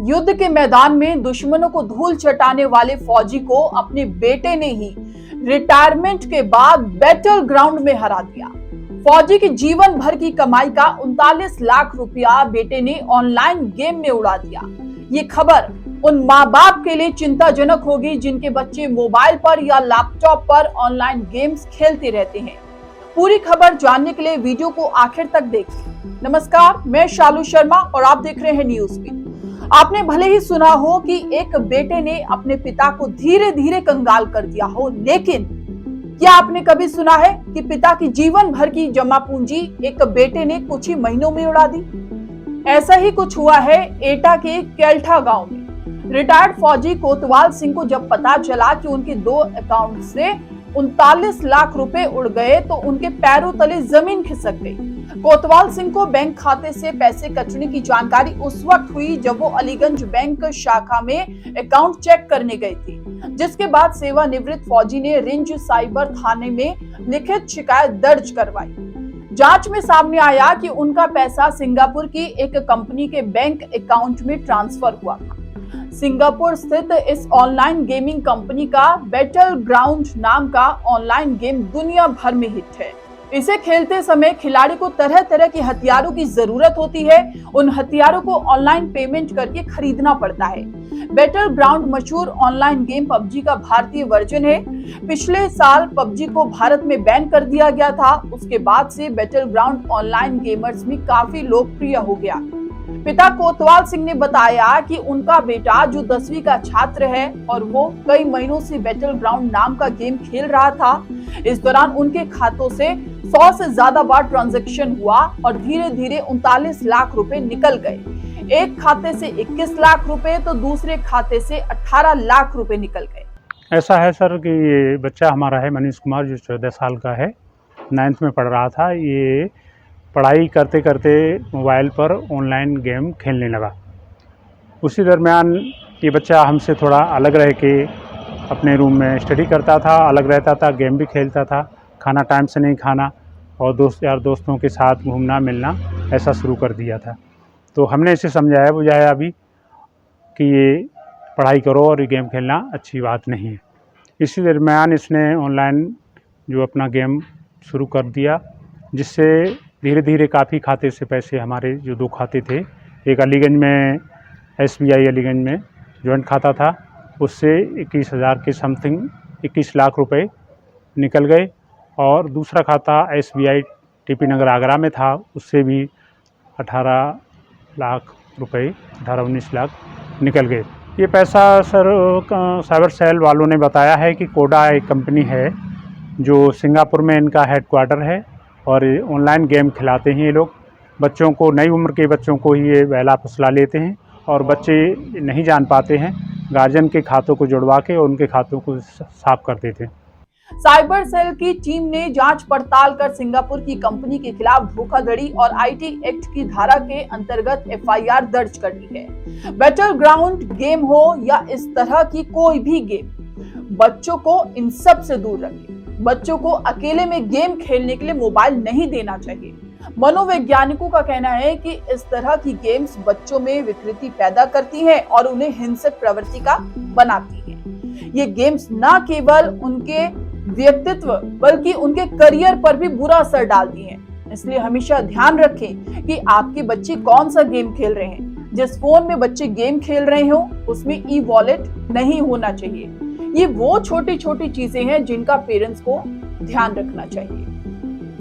युद्ध के मैदान में दुश्मनों को धूल चटाने वाले फौजी को अपने बेटे ने ही रिटायरमेंट के बाद बैटल ग्राउंड में हरा दिया। फौजी की जीवन भर की कमाई का 39 लाख रुपया बेटे ने ऑनलाइन गेम में उड़ा दिया। ये खबर उन माँ बाप के लिए चिंताजनक होगी जिनके बच्चे मोबाइल पर या लैपटॉप पर ऑनलाइन गेम्स खेलते रहते हैं। पूरी खबर जानने के लिए वीडियो को आखिर तक देखें। नमस्कार, मैं शालू शर्मा और आप देख रहे हैं न्यूज बीट। आपने भले ही सुना हो कि एक बेटे ने अपने पिता को धीरे धीरे कंगाल कर दिया हो, लेकिन क्या आपने कभी सुना है कि पिता की जीवन भर की जमा पूंजी एक बेटे ने कुछ ही महीनों में उड़ा दी? ऐसा ही कुछ हुआ है एटा के केल्ठा गांव में। रिटायर्ड फौजी कोतवाल सिंह को जब पता चला कि उनके 2 अकाउंट से 39 लाख रुपए उड़ गए तो उनके पैरों तले जमीन खिसक गई। कोतवाल सिंह को बैंक खाते से पैसे कटने की जानकारी उस वक्त हुई जब वो अलीगंज बैंक शाखा में अकाउंट चेक करने गए थे, जिसके बाद सेवानिवृत्त फौजी ने रेंज साइबर थाने में लिखित शिकायत दर्ज करवाई। जांच में सामने आया कि उनका पैसा सिंगापुर की एक कंपनी के बैंक अकाउंट में ट्रांसफर हुआ था। सिंगापुर स्थित इस ऑनलाइन गेमिंग कंपनी का बैटल ग्राउंड नाम का ऑनलाइन गेम दुनिया भर में हिट है। इसे खेलते समय खिलाड़ी को तरह तरह के हथियारों की जरूरत होती है। उन हथियारों को ऑनलाइन पेमेंट करके खरीदना पड़ता है। बैटल ग्राउंड मशहूर ऑनलाइन गेम पबजी का भारतीय वर्जन है। पिछले साल पबजी को भारत में बैन कर दिया गया था। उसके बाद से बैटल ग्राउंड ऑनलाइन गेमर्स में काफी लोकप्रिय हो गया। पिता कोतवाल सिंह ने बताया कि उनका बेटा जो 10वीं का छात्र है और वो कई महीनों से बैटल ग्राउंड नाम का गेम खेल रहा था। इस दौरान उनके खातों से 100 से ज्यादा बार ट्रांजैक्शन हुआ और धीरे धीरे 39 लाख रुपए निकल गए। एक खाते से 21 लाख रुपए तो दूसरे खाते से 18 लाख रुपए निकल गए। ऐसा है सर कि ये बच्चा हमारा है मनीष कुमार, जो 14 साल का है, 9th में पढ़ रहा था। ये पढ़ाई करते करते मोबाइल पर ऑनलाइन गेम खेलने लगा। उसी दरमियान ये बच्चा हमसे थोड़ा अलग रह के अपने रूम में स्टडी करता था, अलग रहता था, गेम भी खेलता था, खाना टाइम से नहीं खाना और दोस्तों के साथ घूमना मिलना ऐसा शुरू कर दिया था। तो हमने इसे समझाया बुझाया अभी कि ये पढ़ाई करो और ये गेम खेलना अच्छी बात नहीं है। इसी दरमियान इसने ऑनलाइन जो अपना गेम शुरू कर दिया, जिससे धीरे धीरे काफ़ी खाते से पैसे, हमारे जो 2 खाते थे, एक अलीगंज में SBI अलीगंज में जॉइंट खाता था, उससे 21,000 के समथिंग 21 लाख रुपए निकल गए और दूसरा खाता SBI TP नगर आगरा में था, उससे भी 18 लाख रुपए, 18-19 लाख निकल गए। ये पैसा सर साइबर सेल वालों ने बताया है कि कोडा एक कंपनी है जो सिंगापुर में इनका हेडक्वार्टर है और ऑनलाइन गेम खिलाते हैं ये लोग। बच्चों को, नई उम्र के बच्चों को ही ये बहला फुसला लेते हैं और बच्चे नहीं जान पाते हैं, गार्जियन के खातों को जुड़वा के और उनके खातों को साफ कर देते हैं। साइबर सेल की टीम ने जांच पड़ताल कर सिंगापुर की कंपनी के खिलाफ धोखाधड़ी और IT एक्ट की धारा के अंतर्गत FIR दर्ज कर ली है। बैटल ग्राउंड गेम हो या इस तरह की कोई भी गेम, बच्चों को इन सब से दूर रखें। बच्चों को अकेले में गेम खेलने के लिए मोबाइल नहीं देना चाहिए। मनोवैज्ञानिकों का कहना है कि इस तरह की गेम्स बच्चों में विकृति पैदा करती हैं और उन्हें हिंसक प्रवृत्ति का बनाती हैं। ये गेम्स न केवल उनके व्यक्तित्व बल्कि उनके करियर पर भी बुरा असर डालती हैं। इसलिए हमेशा ध्यान रखें कि आपके बच्चे कौन सा गेम खेल रहे हैं। जिस फोन में बच्चे गेम खेल रहे हो उसमें ई-वॉलेट नहीं होना चाहिए। ये वो छोटी छोटी चीजें हैं जिनका पेरेंट्स को ध्यान रखना चाहिए।